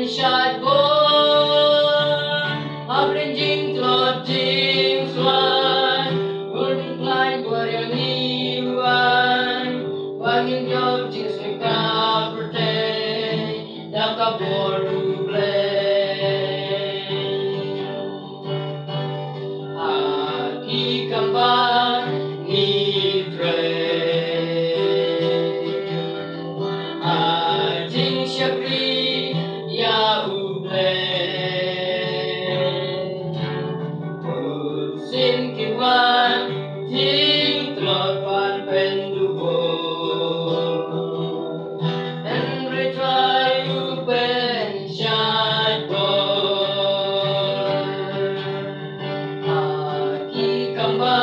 shot go Abring jing trot jing swan Golden climb warrior niwan Wangin job jing swing kaperte Daka boru play Aki kamba ni Jing Shakri Yahuble Sin Kiwan Jing Tropan Pendugo Henry Try Upen Shadbo Aki Kamba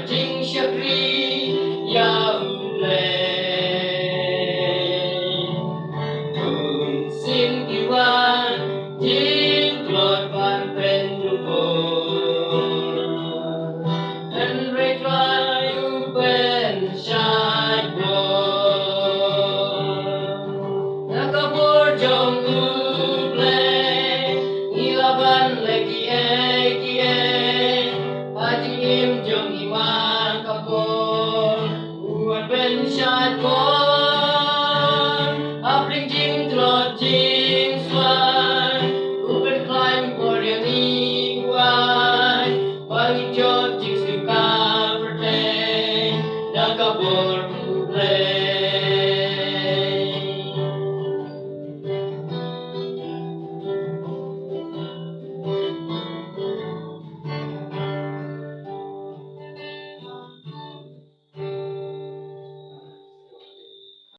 Jing Shakri Yahuble Sin Kiwan Jing Tropan Pendugo Henry Try Upen Shadbo Nakabur Jong Uble Ilaban Leki Eki Haji Im Jong Iwan Kapur Uwan Ben Shadbo